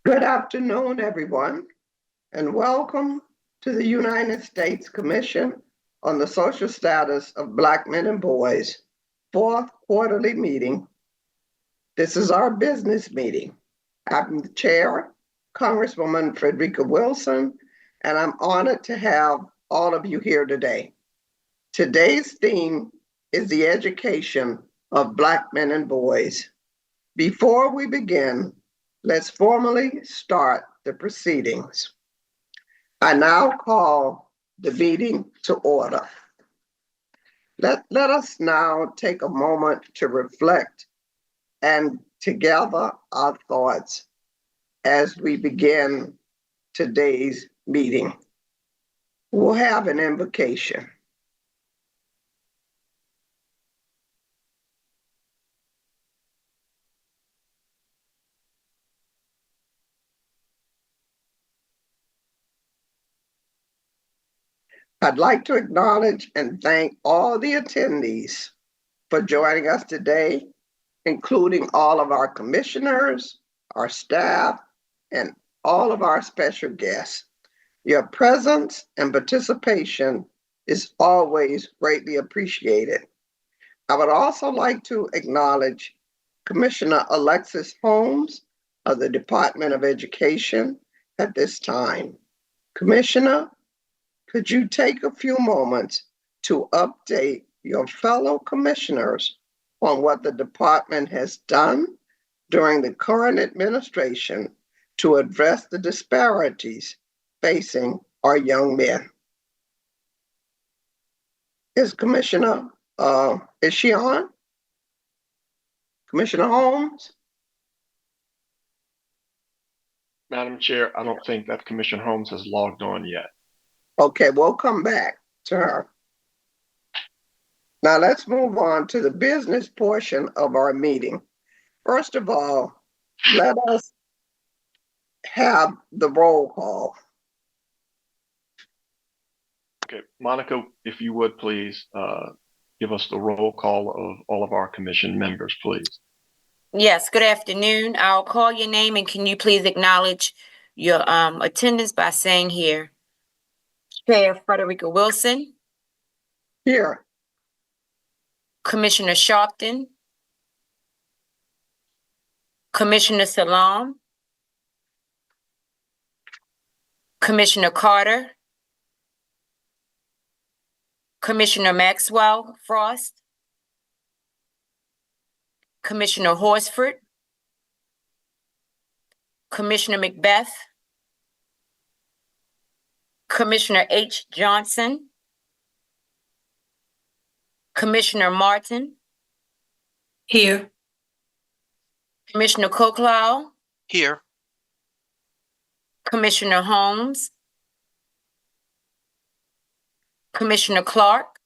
Good afternoon, everyone, and welcome to the United States Commission on the Social Status of Black Men and Boys, fourth quarterly meeting. This is our business meeting. I'm the chair, Congresswoman Frederica Wilson, and I'm honored to have all of you here today. Today's theme is the education of Black men and boys. Before we begin, let's formally start the proceedings. I now call the meeting to order. Let us now take a moment to reflect and to gather our thoughts as we begin today's meeting. We'll have an invocation. I'd like to acknowledge and thank all the attendees for joining us today, including all of our commissioners, our staff, and all of our special guests. Your presence and participation is always greatly appreciated. I would also like to acknowledge Commissioner Alexis Holmes of the Department of Education at this time. Commissioner, could you take a few moments to update your fellow commissioners on what the department has done during the current administration to address the disparities facing our young men? Is she on? Commissioner Holmes? Madam Chair, I don't think that Commissioner Holmes has logged on yet. Okay, we'll come back to her. Now let's move on to the business portion of our meeting. First of all, let us have the roll call. Okay, Monica, if you would please give us the roll call of all of our commission members, please. Yes, good afternoon. I'll call your name and can you please acknowledge your attendance by saying here. Chair Frederica Wilson. Here. Commissioner Sharpton. Commissioner Salam. Commissioner Carter. Commissioner Maxwell Frost. Commissioner Horsford. Commissioner Macbeth. Commissioner H. Johnson. Commissioner Martin. Here. Commissioner Koklau. Here. Commissioner Holmes. Commissioner Clark.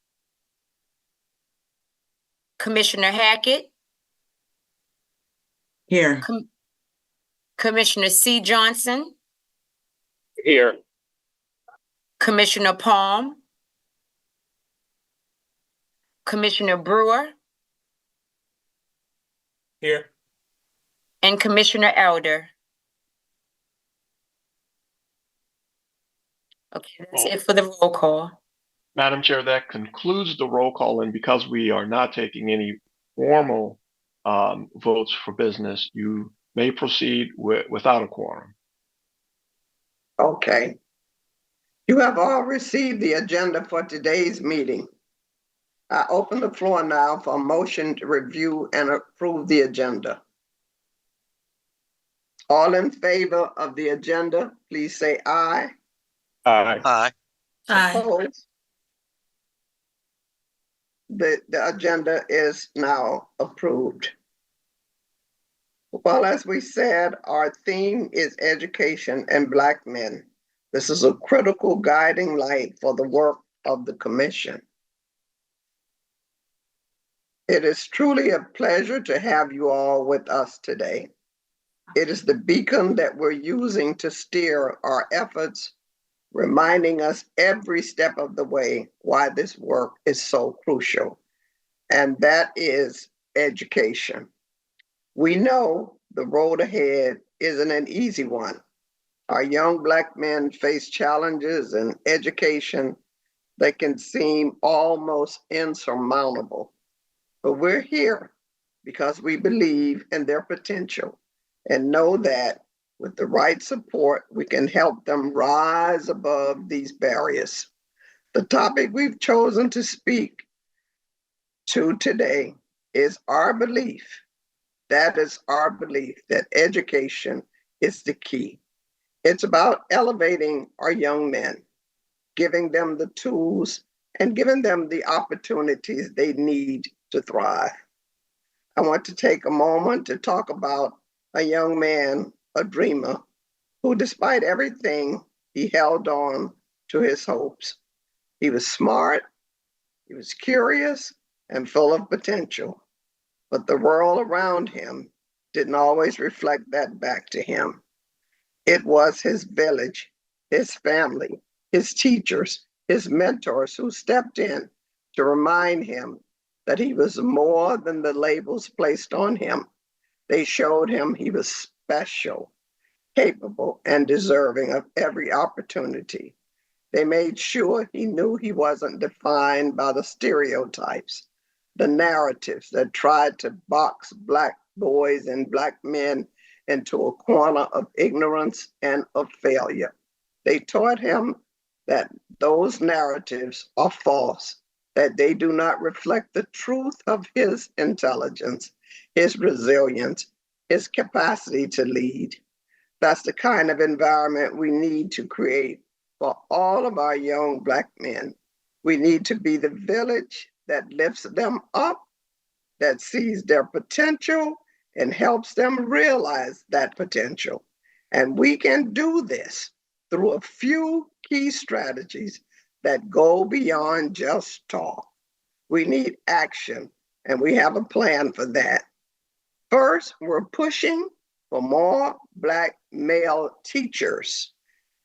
Commissioner Hackett. Here. Commissioner C. Johnson. Here. Commissioner Palm. Commissioner Brewer. Here. And Commissioner Elder. Okay, that's it for the roll call. Madam Chair, that concludes the roll call, and because we are not taking any formal votes for business, you may proceed without a quorum. Okay. You have all received the agenda for today's meeting. I open the floor now for a motion to review and approve the agenda. All in favor of the agenda, please say aye. Aye. Aye. Aye. Opposed? The agenda is now approved. Well, as we said, our theme is education and Black men. This is a critical guiding light for the work of the Commission. It is truly a pleasure to have you all with us today. It is the beacon that we're using to steer our efforts, reminding us every step of the way why this work is so crucial, and that is education. We know the road ahead isn't an easy one. Our young Black men face challenges in education that can seem almost insurmountable. But we're here because we believe in their potential and know that with the right support, we can help them rise above these barriers. The topic we've chosen to speak to today is our belief. That is our belief that education is the key. It's about elevating our young men, giving them the tools and giving them the opportunities they need to thrive. I want to take a moment to talk about a young man, a dreamer, who despite everything, he held on to his hopes. He was smart, he was curious, and full of potential. But the world around him didn't always reflect that back to him. It was his village, his family, his teachers, his mentors who stepped in to remind him that he was more than the labels placed on him. They showed him he was special, capable, and deserving of every opportunity. They made sure he knew he wasn't defined by the stereotypes, the narratives that tried to box Black boys and Black men into a corner of ignorance and of failure. They taught him that those narratives are false, that they do not reflect the truth of his intelligence, his resilience, his capacity to lead. That's the kind of environment we need to create for all of our young Black men. We need to be the village that lifts them up, that sees their potential and helps them realize that potential. And we can do this through a few key strategies that go beyond just talk. We need action, and we have a plan for that. First, we're pushing for more Black male teachers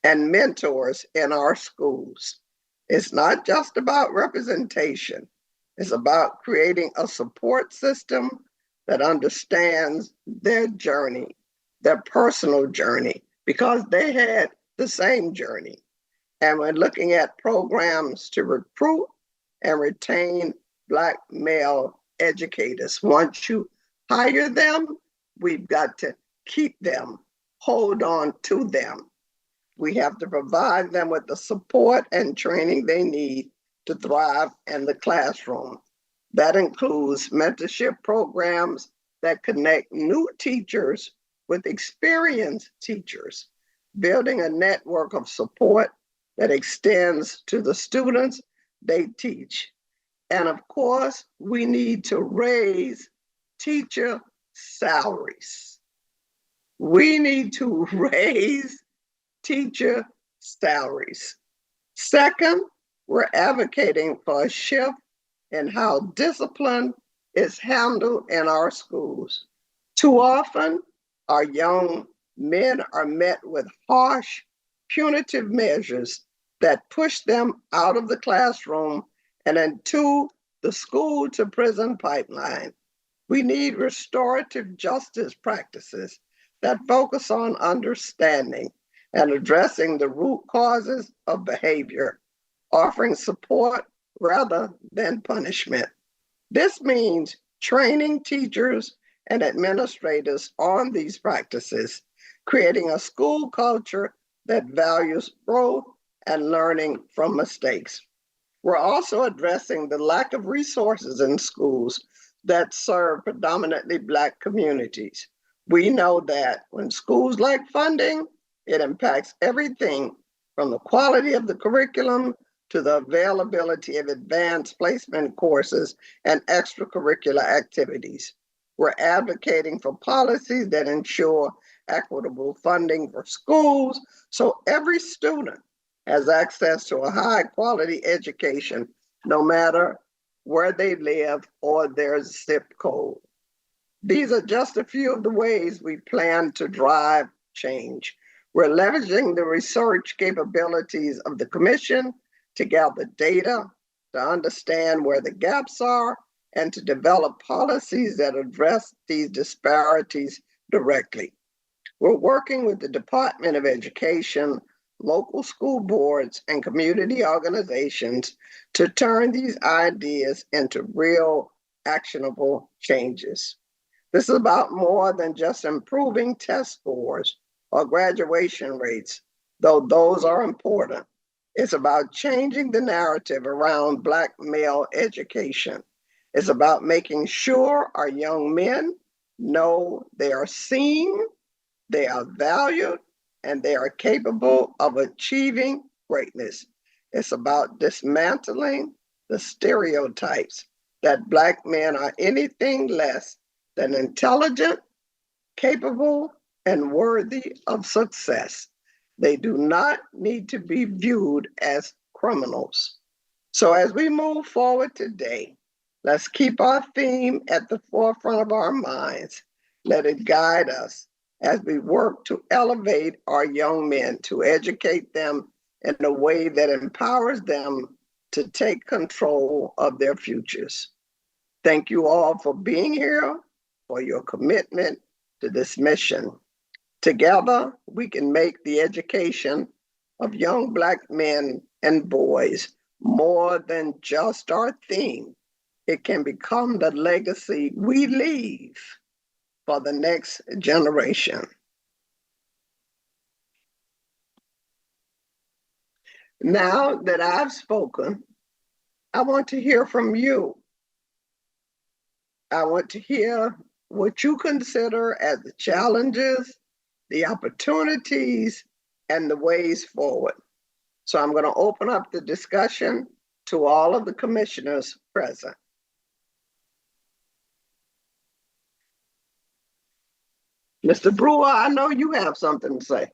and mentors in our schools. It's not just about representation. It's about creating a support system that understands their journey, their personal journey, because they had the same journey. And we're looking at programs to recruit and retain Black male educators. Once you hire them, we've got to keep them, hold on to them. We have to provide them with the support and training they need to thrive in the classroom. That includes mentorship programs that connect new teachers with experienced teachers, building a network of support that extends to the students they teach. And of course, we need to raise teacher salaries. We need to raise teacher salaries. Second, we're advocating for a shift in how discipline is handled in our schools. Too often, our young men are met with harsh, punitive measures that push them out of the classroom and into the school to prison pipeline. We need restorative justice practices that focus on understanding and addressing the root causes of behavior, offering support rather than punishment. This means training teachers and administrators on these practices, creating a school culture that values growth and learning from mistakes. We're also addressing the lack of resources in schools that serve predominantly Black communities. We know that when schools lack funding, it impacts everything from the quality of the curriculum to the availability of advanced placement courses and extracurricular activities. We're advocating for policies that ensure equitable funding for schools so every student has access to a high quality education, no matter where they live or their zip code. These are just a few of the ways we plan to drive change. We're leveraging the research capabilities of the Commission to gather data, to understand where the gaps are, and to develop policies that address these disparities directly. We're working with the Department of Education, local school boards, and community organizations to turn these ideas into real actionable changes. This is about more than just improving test scores or graduation rates, though those are important. It's about changing the narrative around Black male education. It's about making sure our young men know they are seen, they are valued, and they are capable of achieving greatness. It's about dismantling the stereotypes that Black men are anything less than intelligent, capable, and worthy of success. They do not need to be viewed as criminals. So as we move forward today, let's keep our theme at the forefront of our minds. Let it guide us as we work to elevate our young men, to educate them in a way that empowers them to take control of their futures. Thank you all for being here, for your commitment to this mission. Together, we can make the education of young Black men and boys more than just our theme. It can become the legacy we leave for the next generation. Now that I've spoken, I want to hear from you. I want to hear what you consider as the challenges, the opportunities, and the ways forward. So I'm going to open up the discussion to all of the commissioners present. Mr. Brewer, I know you have something to say.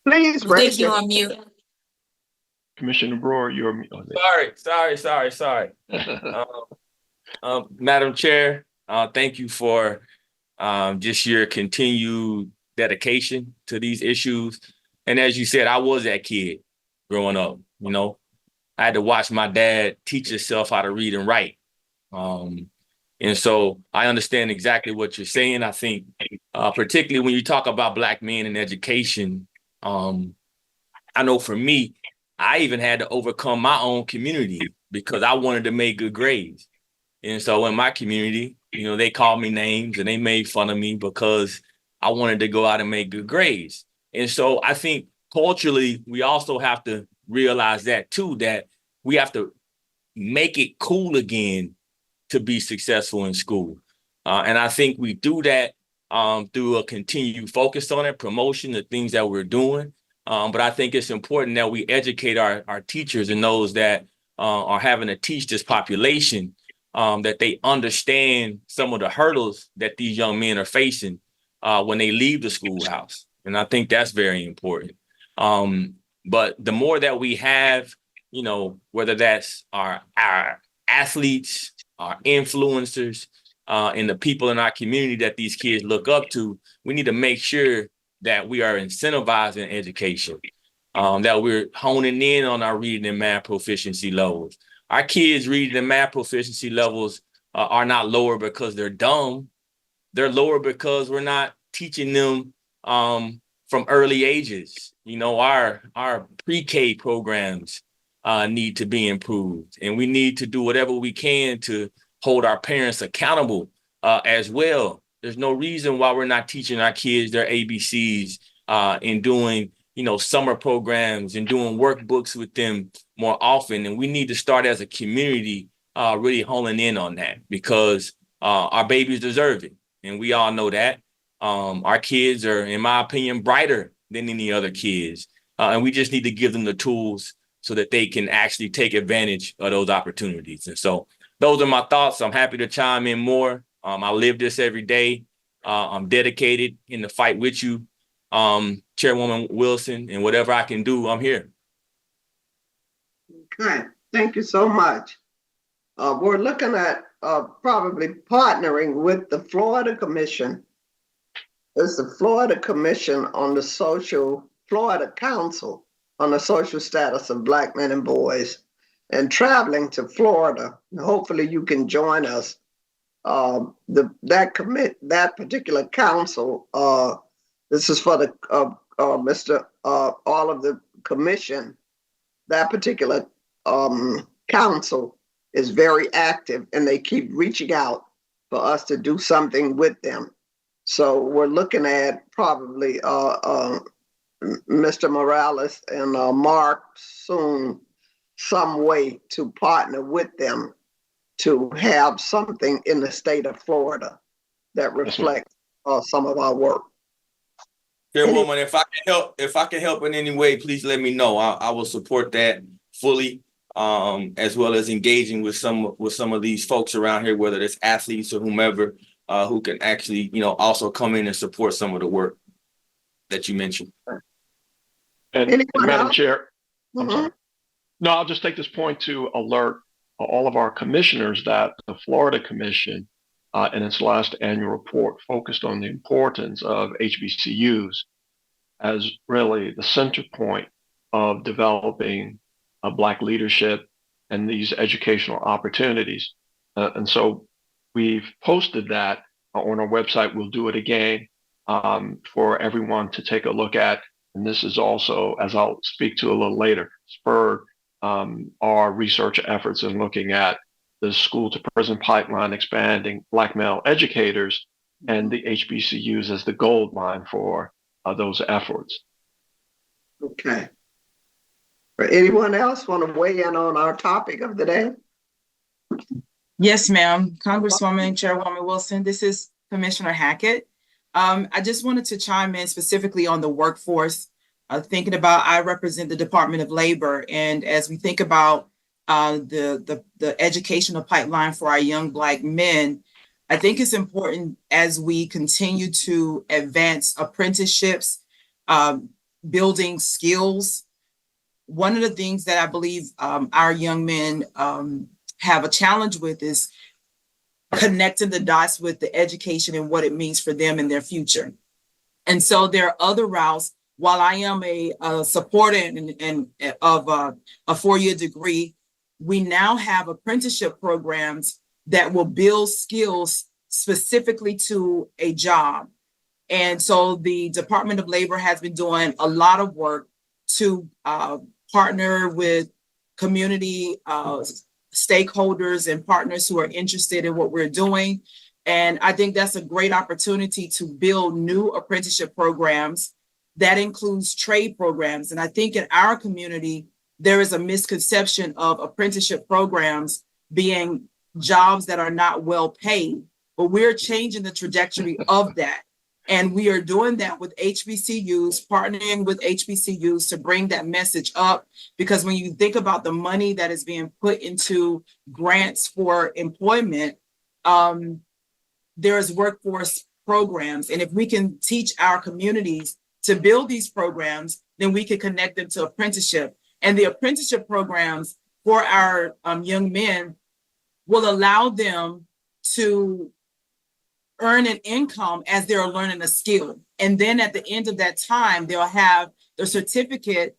Please I think raise you're your on mute. Commissioner Brewer, you're. Sorry. Madam Chair, thank you for just your continued dedication to these issues. And as you said, I was that kid growing up. You know, I had to watch my dad teach himself how to read and write. And so I understand exactly what you're saying. I think particularly when you talk about Black men in education, I know for me, I even had to overcome my own community because I wanted to make good grades. And so in my community, you know, they called me names and they made fun of me because I wanted to go out and make good grades. And so I think culturally, we also have to realize that too, that we have to make it cool again to be successful in school. And I think we do that through a continued focus on it, promotion, the things that we're doing. But I think it's important that we educate our teachers and those that are having to teach this population that they understand some of the hurdles that these young men are facing when they leave the schoolhouse. And I think that's very important. But the more that we have, you know, whether that's our athletes, our influencers, and the people in our community that these kids look up to, we need to make sure that we are incentivizing education, that we're honing in on our reading and math proficiency levels. Our kids' reading and math proficiency levels are not lower because they're dumb. They're lower because we're not teaching them from early ages. You know, our pre-K programs need to be improved, and we need to do whatever we can to hold our parents accountable as well. There's no reason why we're not teaching our kids their ABCs and doing, you know, summer programs and doing workbooks with them more often. And we need to start as a community really honing in on that because our babies deserve it. And we all know that. Our kids are, in my opinion, brighter than any other kids. And we just need to give them the tools so that they can actually take advantage of those opportunities. And so those are my thoughts. I'm happy to chime in more. I live this every day. I'm dedicated in the fight with you, Chairwoman Wilson, and whatever I can do, I'm here. Okay, thank you so much. We're looking at probably partnering with the Florida Commission. It's the Florida Commission on the Social Florida Council on the social status of Black men and boys and traveling to Florida. Hopefully you can join us. That particular council, this is for the all of the commission. That particular council is very active, and they keep reaching out for us to do something with them. So we're looking at probably Mr. Morales and Mark soon, some way to partner with them to have something in the state of Florida that reflects some of our work. Chairwoman, if I can help in any way, please let me know. I will support that fully, as well as engaging with some of these folks around here, whether it's athletes or whomever, who can actually, also come in and support some of the work that you mentioned. And Madam else? Chair, I'm Mhm. sorry. No, I'll just take this point to alert all of our commissioners that the Florida Commission, in its last annual report, focused on the importance of HBCUs as really the center point of developing Black leadership and these educational opportunities. And so we've posted that on our website. We'll do it again for everyone to take a look at. And this is also, as I'll speak to a little later, spurred our research efforts in looking at the school to prison pipeline, expanding Black male educators, and the HBCUs as the gold mine for those efforts. Okay. For anyone else want to weigh in on our topic of the day? Yes, ma'am. Congresswoman, Chairwoman Wilson, this is Commissioner Hackett. I just wanted to chime in specifically on the workforce. Thinking about, I represent the Department of Labor, and as we think about the educational pipeline for our young Black men, I think it's important as we continue to advance apprenticeships, building skills. One of the things that I believe our young men have a challenge with is connecting the dots with the education and what it means for them in their future. And so there are other routes. While I am a supporter of a 4-year degree, we now have apprenticeship programs that will build skills specifically to a job. And so the Department of Labor has been doing a lot of work to partner with community stakeholders and partners who are interested in what we're doing. And I think that's a great opportunity to build new apprenticeship programs. That includes trade programs. And I think in our community, there is a misconception of apprenticeship programs being jobs that are not well paid, but we're changing the trajectory of that. And we are doing that with HBCUs, partnering with HBCUs to bring that message up. Because when you think about the money that is being put into grants for employment, there's workforce programs. And if we can teach our communities to build these programs, then we can connect them to apprenticeship. And the apprenticeship programs for our young men will allow them to earn an income as they're learning a skill. And then at the end of that time, they'll have the certificate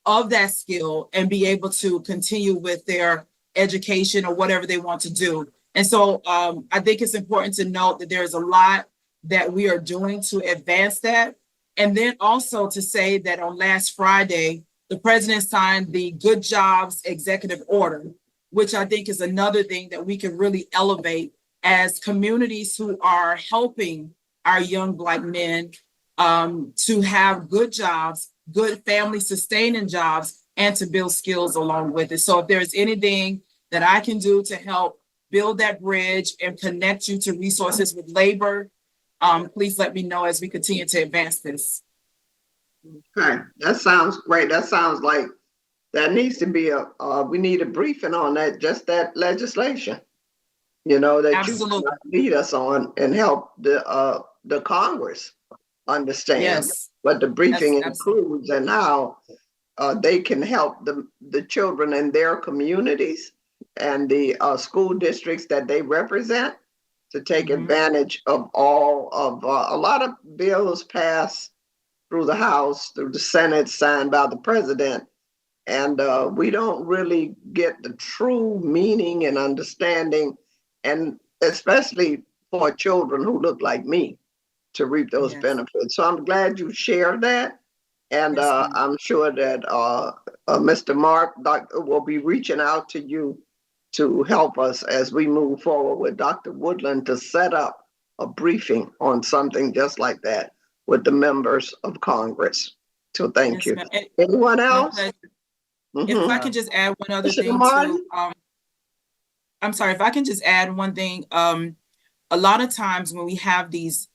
of that skill and be able to continue with their education or whatever they want to do. And so I think it's important to note that there's a lot that we are doing to advance that. And then also to say that on last Friday, the president signed the Good Jobs Executive Order, which I think is another thing that we can really elevate as communities who are helping our young Black men to have good jobs, good family sustaining jobs, and to build skills along with it. So if there's anything that I can do to help build that bridge and connect you to resources with labor, please let me know as we continue to advance this. Okay, that sounds great. That sounds like that needs to be we need a briefing on that, just that legislation, that Absolutely. you lead us on and help the Congress understand Yes. what the briefing Yes, includes and how they can help the children in their communities and the school districts that they represent to take advantage of all of a lot of bills passed through the House, through the Senate, signed by the president. And we don't really get the true meaning and understanding, and especially for children who look like me, to reap those Yes. benefits. So I'm glad you shared that. And Yes, ma'am. I'm sure that Mr. Mark will be reaching out to you to help us as we move forward with Dr. Woodland to set up a briefing on something just like that with the members of Congress. So thank Yes, you. ma'am. And Anyone my else? pleasure. If I Mhm. could just add one other Commissioner thing Martin? too, I'm sorry, if I can just add one thing, a lot of times when we have these,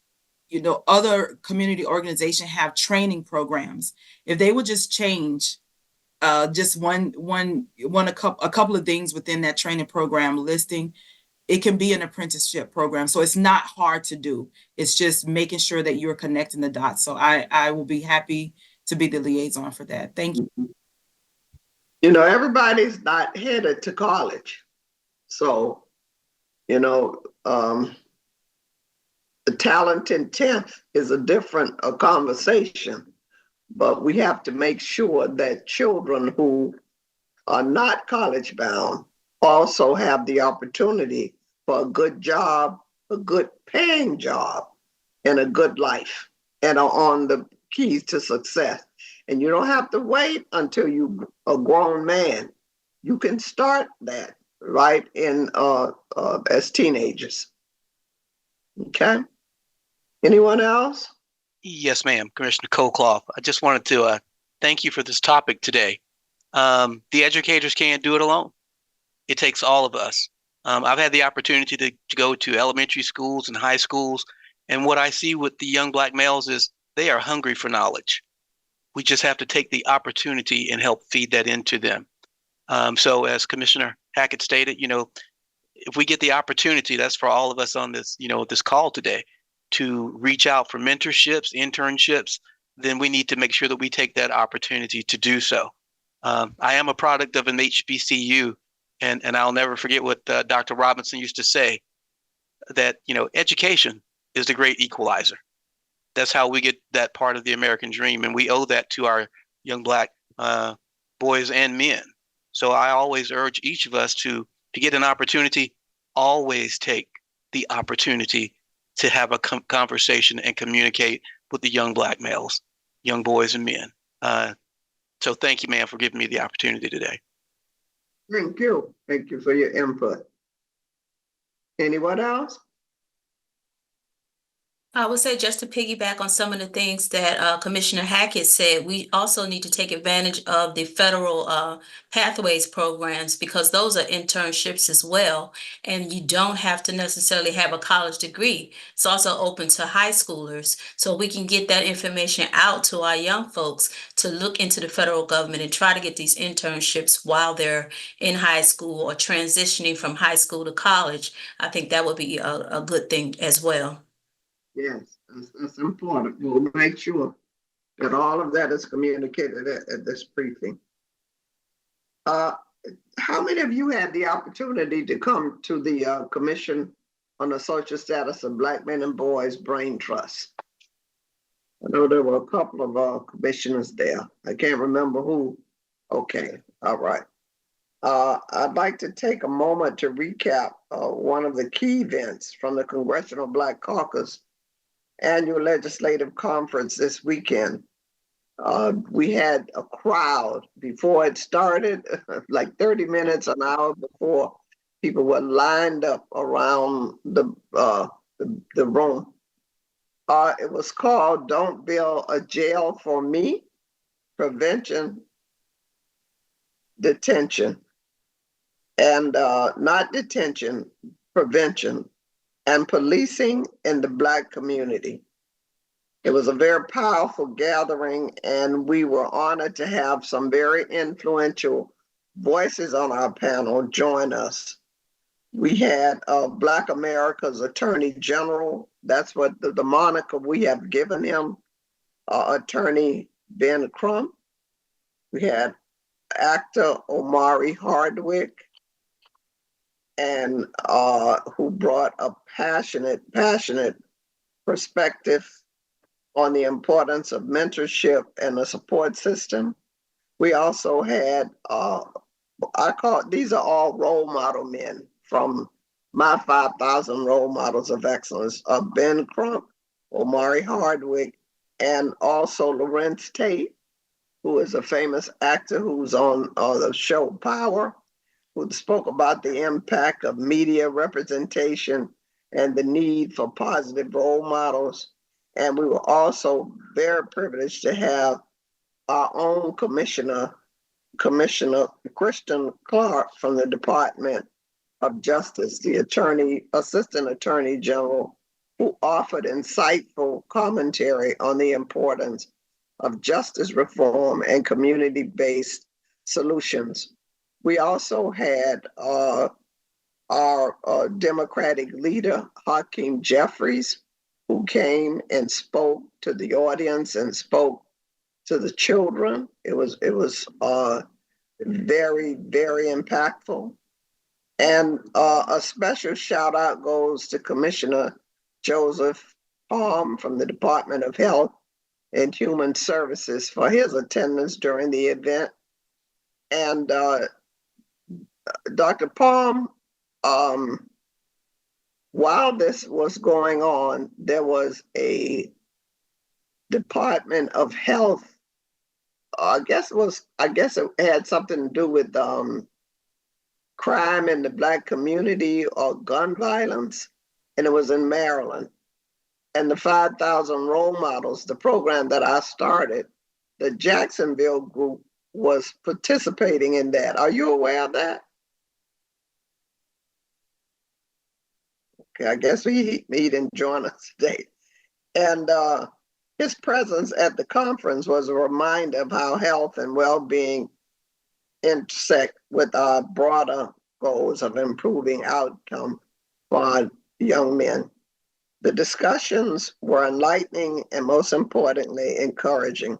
other community organizations have training programs. If they would just change, just a couple of things within that training program listing, it can be an apprenticeship program. So it's not hard to do. It's just making sure that you're connecting the dots. So I will be happy to be the liaison for that. Thank you. You know, everybody's not headed to college. So, you know, the talent intent is a different conversation, but we have to make sure that children who are not college bound also have the opportunity for a good job, a good paying job, and a good life, and are on the keys to success. And you don't have to wait until you a grown man. You can start that right in as teenagers. Okay. Anyone else? Yes, ma'am. Commissioner Colclough. I just wanted to thank you for this topic today. The educators can't do it alone. It takes all of us. I've had the opportunity to go to elementary schools and high schools, and what I see with the young Black males is they are hungry for knowledge. We just have to take the opportunity and help feed that into them. So as Commissioner Hackett stated, if we get the opportunity, that's for all of us on this, this call today, to reach out for mentorships, internships, then we need to make sure that we take that opportunity to do so. I am a product of an HBCU, and I'll never forget what Dr. Robinson used to say, that, education is the great equalizer. That's how we get that part of the American dream, and we owe that to our young Black boys and men. So I always urge each of us to get an opportunity, always take the opportunity to have a conversation and communicate with the young Black males, young boys and men. So thank you, ma'am, for giving me the opportunity today. Thank you. Thank you for your input. Anyone else? I would say, just to piggyback on some of the things that Commissioner Hackett said, we also need to take advantage of the federal pathways programs, because those are internships as well. And you don't have to necessarily have a college degree. It's also open to high schoolers. So we can get that information out to our young folks to look into the federal government and try to get these internships while they're in high school or transitioning from high school to college. I think that would be a good thing as well. Yes, that's important. We'll make sure that all of that is communicated at this briefing. How many of you had the opportunity to come to the Commission on the Social Status of Black Men and Boys Brain Trust? I know there were a couple of commissioners there. I can't remember who. Okay, all right. I'd like to take a moment to recap one of the key events from the Congressional Black Caucus annual legislative conference this weekend. We had a crowd before it started, like 30 minutes, an hour before. People were lined up around the room. It was called "Don't Build a Jail for Me: Prevention, Detention," and not detention, prevention, and policing in the Black community. It was a very powerful gathering, and we were honored to have some very influential voices on our panel join us. We had Black America's Attorney General. That's what the moniker we have given him, Attorney Ben Crump. We had actor Omari Hardwick, and who brought a passionate perspective on the importance of mentorship and a support system. We also had, these are all role model men from my 5,000 role models of excellence, Ben Crump, Omari Hardwick, and also Lawrence Tate, who is a famous actor who's on the show Power, who spoke about the impact of media representation and the need for positive role models. And we were also very privileged to have our own Commissioner Christian Clark from the Department of Justice, the Assistant Attorney General, who offered insightful commentary on the importance of justice reform and community-based solutions. We also had our Democratic leader, Hakeem Jeffries, who came and spoke to the audience and spoke to the children. It was very, very impactful. And a special shout out goes to Commissioner Joseph Palm from the Department of Health and Human Services for his attendance during the event. And Dr. Palm, while this was going on, there was a Department of Health. I guess it had something to do with crime in the Black community or gun violence, and it was in Maryland. And the 5,000 Role Models, the program that I started, the Jacksonville group was participating in that. Are you aware of that? Okay, I guess he didn't join us today. And his presence at the conference was a reminder of how health and well-being intersect with our broader goals of improving outcome for our young men. The discussions were enlightening and, most importantly, encouraging.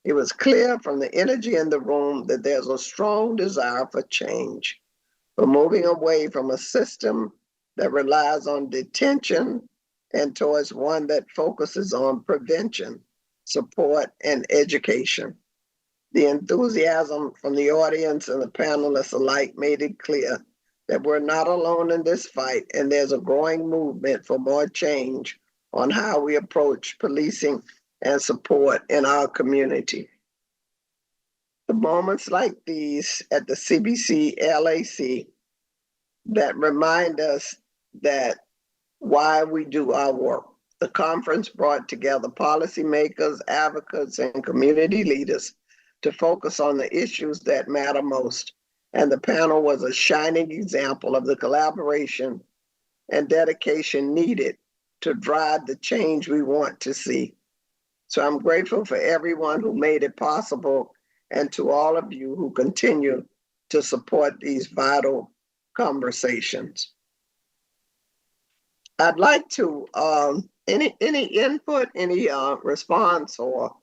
It was clear from the energy in the room that there's a strong desire for change, for moving away from a system that relies on detention and towards one that focuses on prevention, support, and education. The enthusiasm from the audience and the panelists alike made it clear that we're not alone in this fight, and there's a growing movement for more change on how we approach policing and support in our community. The moments like these at the CBC LAC that remind us that why we do our work. The conference brought together policymakers, advocates, and community leaders to focus on the issues that matter most. And the panel was a shining example of the collaboration and dedication needed to drive the change we want to see. So I'm grateful for everyone who made it possible and to all of you who continue to support these vital conversations. I'd like to, any input, any response or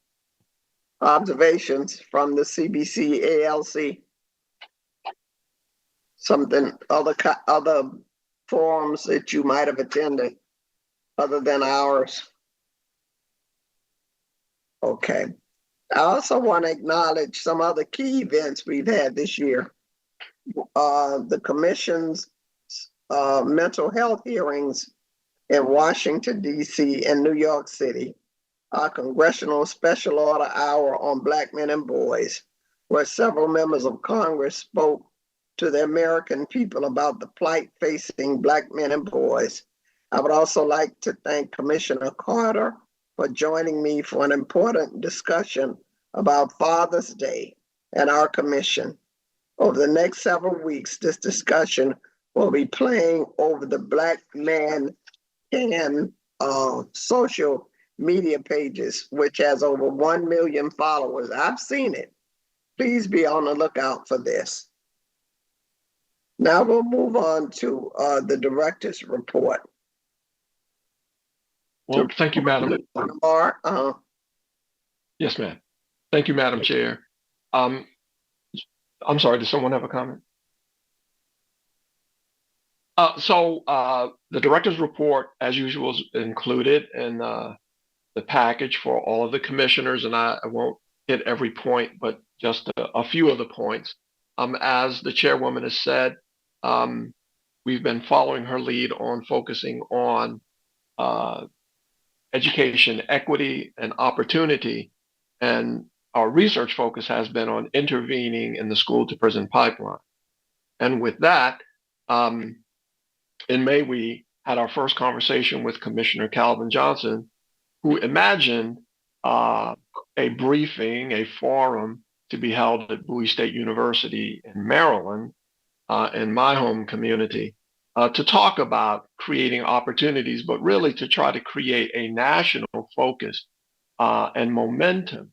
observations from the CBC ALC? Something, other forums that you might have attended other than ours? Okay. I also want to acknowledge some other key events we've had this year. The Commission's mental health hearings in Washington, D.C. and New York City, our Congressional Special Order Hour on Black Men and Boys, where several members of Congress spoke to the American people about the plight facing Black men and boys. I would also like to thank Commissioner Carter for joining me for an important discussion about Father's Day and our commission. Over the next several weeks, this discussion will be playing over the Black Man Can social media pages, which has over 1 million followers. I've seen it. Please be on the lookout for this. Now we'll move on to the director's report. Well, thank you, Madam. Yes, ma'am. Thank you, Madam Chair. I'm sorry, does someone have a comment? So the director's report, as usual, is included in the package for all of the commissioners, and I won't hit every point, but just a few of the points. As the chairwoman has said, we've been following her lead on focusing on education equity and opportunity, and our research focus has been on intervening in the school to prison pipeline. And with that, in May, we had our first conversation with Commissioner Calvin Johnson, who imagined a briefing, a forum to be held at Bowie State University in Maryland, in my home community, to talk about creating opportunities, but really to try to create a national focus and momentum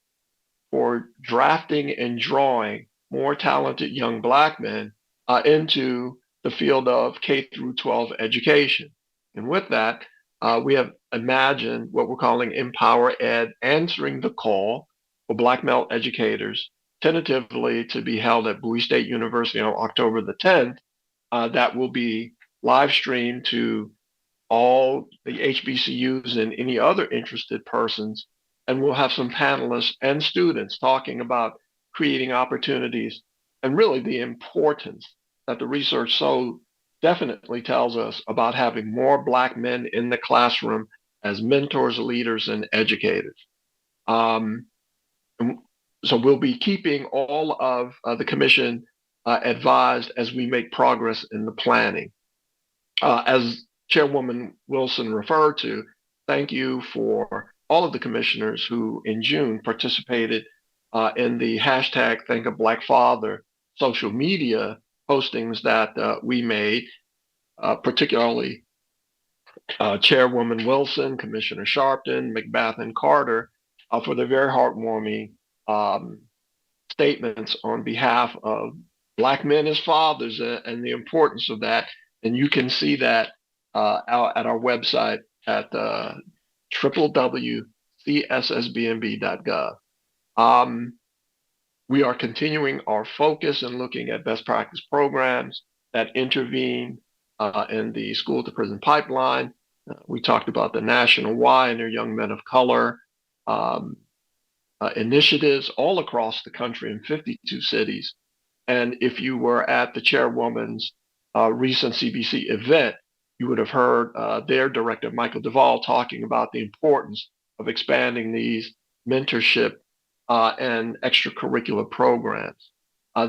for drafting and drawing more talented young Black men into the field of K through 12 education. And with that, we have imagined what we're calling Empower Ed, answering the call for Black male educators, tentatively to be held at Bowie State University on October the 10th. That will be live streamed to all the HBCUs and any other interested persons. And we'll have some panelists and students talking about creating opportunities and really the importance that the research so definitely tells us about having more Black men in the classroom as mentors, leaders, and educators. So we'll be keeping all of the commission advised as we make progress in the planning. As Chairwoman Wilson referred to, thank you for all of the commissioners who in June participated in the hashtag Think of Black Father social media postings that we made, particularly Chairwoman Wilson, Commissioner Sharpton, McBath, and Carter, for their very heartwarming statements on behalf of Black men as fathers and the importance of that. And you can see that out at our website at www.cssbmb.gov. We are continuing our focus and looking at best practice programs that intervene in the school to prison pipeline. We talked about the National Y and their Young Men of Color initiatives all across the country in 52 cities. And if you were at the chairwoman's recent CBC event, you would have heard their director, Michael Duvall, talking about the importance of expanding these mentorship and extracurricular programs.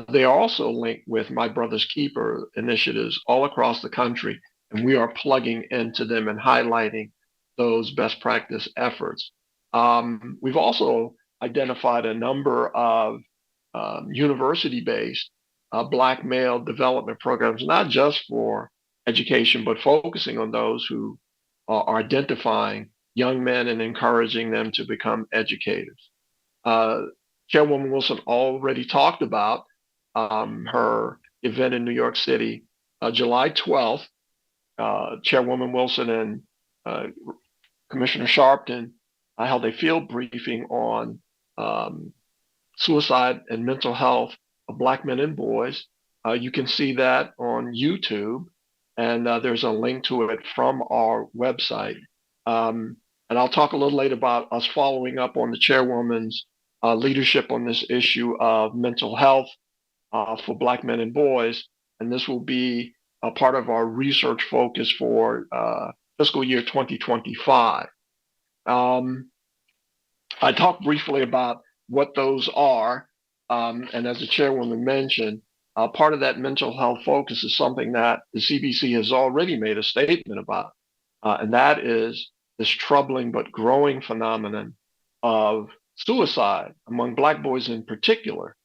They are also linked with My Brother's Keeper initiatives all across the country, and we are plugging into them and highlighting those best practice efforts. We've also identified a number of university-based Black male development programs, not just for education, but focusing on those who are identifying young men and encouraging them to become educators. Chairwoman Wilson already talked about her event in New York City, July 12th. Chairwoman Wilson and Commissioner Sharpton held a field briefing on suicide and mental health of Black men and boys. You can see that on YouTube, and there's a link to it from our website. And I'll talk a little later about us following up on the chairwoman's leadership on this issue of mental health for Black men and boys. And this will be a part of our research focus for fiscal year 2025. I talked briefly about what those are. And as the chairwoman mentioned, part of that mental health focus is something that the CBC has already made a statement about. And that is this troubling but growing phenomenon of suicide among Black boys in particular.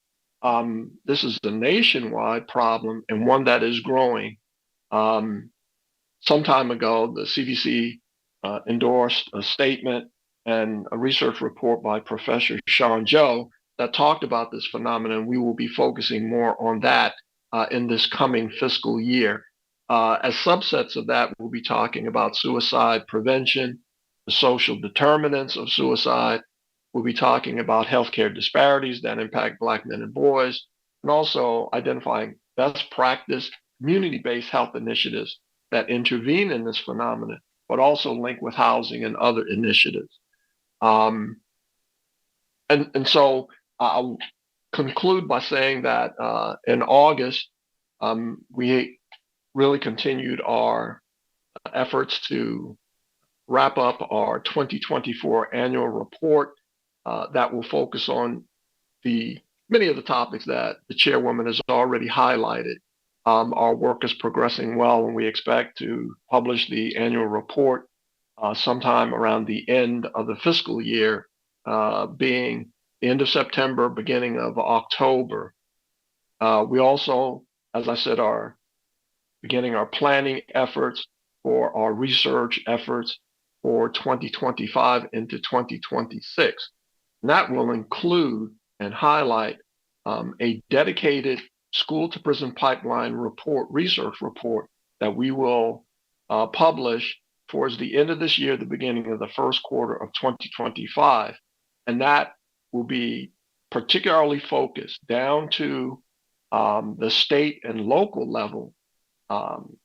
This is a nationwide problem and one that is growing. Some time ago, the CDC endorsed a statement and a research report by Professor Sean Joe that talked about this phenomenon. We will be focusing more on that in this coming fiscal year. As subsets of that, we'll be talking about suicide prevention, the social determinants of suicide. We'll be talking about healthcare disparities that impact Black men and boys, and also identifying best practice community-based health initiatives that intervene in this phenomenon, but also link with housing and other initiatives. And so I'll conclude by saying that in August, we really continued our efforts to wrap up our 2024 annual report that will focus on many of the topics that the chairwoman has already highlighted. Our work is progressing well, and we expect to publish the annual report sometime around the end of the fiscal year, being the end of September, beginning of October. We also, as I said, are beginning our planning efforts for our research efforts for 2025 into 2026. And that will include and highlight a dedicated school to prison pipeline research report that we will publish towards the end of this year, the beginning of the first quarter of 2025. And that will be particularly focused down to the state and local level,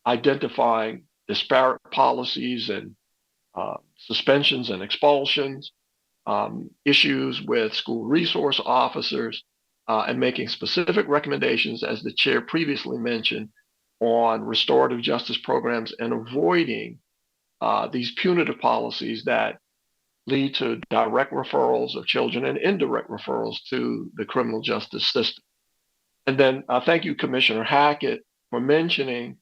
identifying disparate policies and suspensions and expulsions, issues with school resource officers, and making specific recommendations, as the chair previously mentioned, on restorative justice programs and avoiding these punitive policies that lead to direct referrals of children and indirect referrals to the criminal justice system. And then thank you, Commissioner Hackett, for mentioning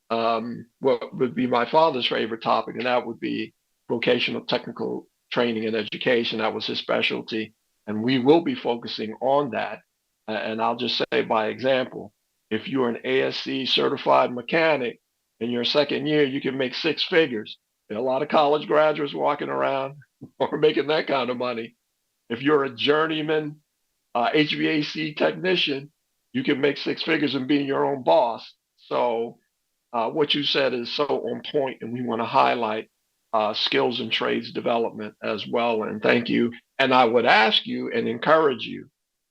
what would be my father's favorite topic, and that would be vocational technical training and education. That was his specialty, and we will be focusing on that. And I'll just say by example, if you're an ASC certified mechanic in your second year, you can make six figures. There are a lot of college graduates walking around or making that kind of money. If you're a journeyman HVAC technician, you can make six figures and be your own boss. So what you said is so on point, and we want to highlight skills and trades development as well. And thank you. And I would ask you and encourage you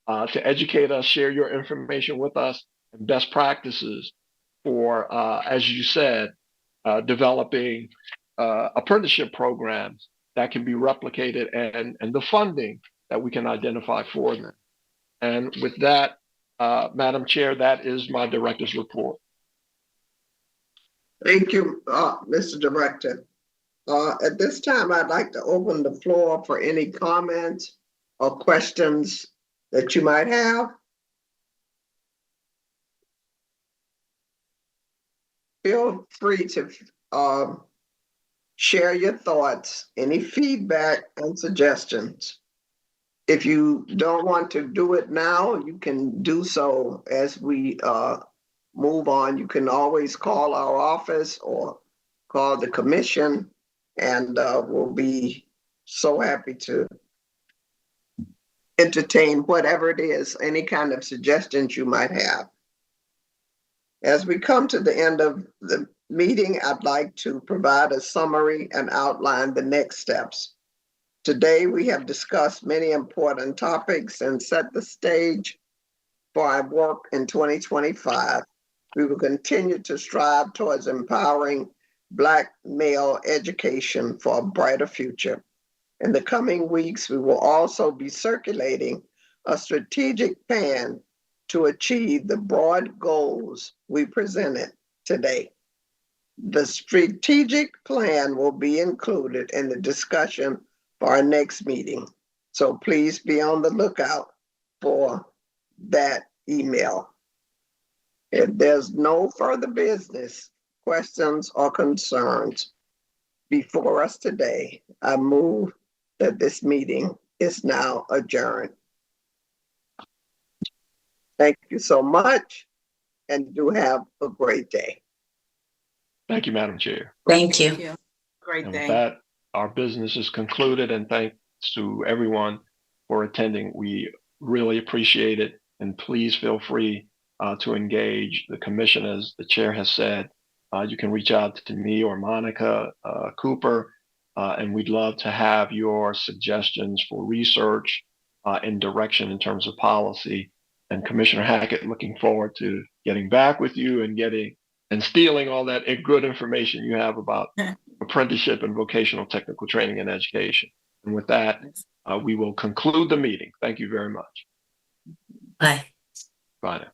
to educate us, share your information with us, and best practices for, as you said, developing apprenticeship programs that can be replicated and the funding that we can identify for them. And with that, Madam Chair, that is my director's report. Thank you, Mr. Director. At this time, I'd like to open the floor for any comments or questions that you might have. Feel free to share your thoughts, any feedback and suggestions. If you don't want to do it now, you can do so as we move on. You can always call our office or call the commission, and we'll be so happy to entertain whatever it is, any kind of suggestions you might have. As we come to the end of the meeting, I'd like to provide a summary and outline the next steps. Today, we have discussed many important topics and set the stage for our work in 2025. We will continue to strive towards empowering Black male education for a brighter future. In the coming weeks, we will also be circulating a strategic plan to achieve the broad goals we presented today. The strategic plan will be included in the discussion for our next meeting. So please be on the lookout for that email. If there's no further business, questions, or concerns before us today, I move that this meeting is now adjourned. Thank you so much, and do have a great day. Thank you, Madam Chair. Thank you. Thank you. Great And day. with that, our business is concluded, and thanks to everyone for attending. We really appreciate it, and please feel free to engage the commission. As the chair has said, you can reach out to me or Monica Cooper, and we'd love to have your suggestions for research and direction in terms of policy. And Commissioner Hackett, looking forward to getting back with you and stealing all that good information you have about apprenticeship and vocational technical training and education. And with that, we will conclude the meeting. Thank you very much. Bye. Bye now.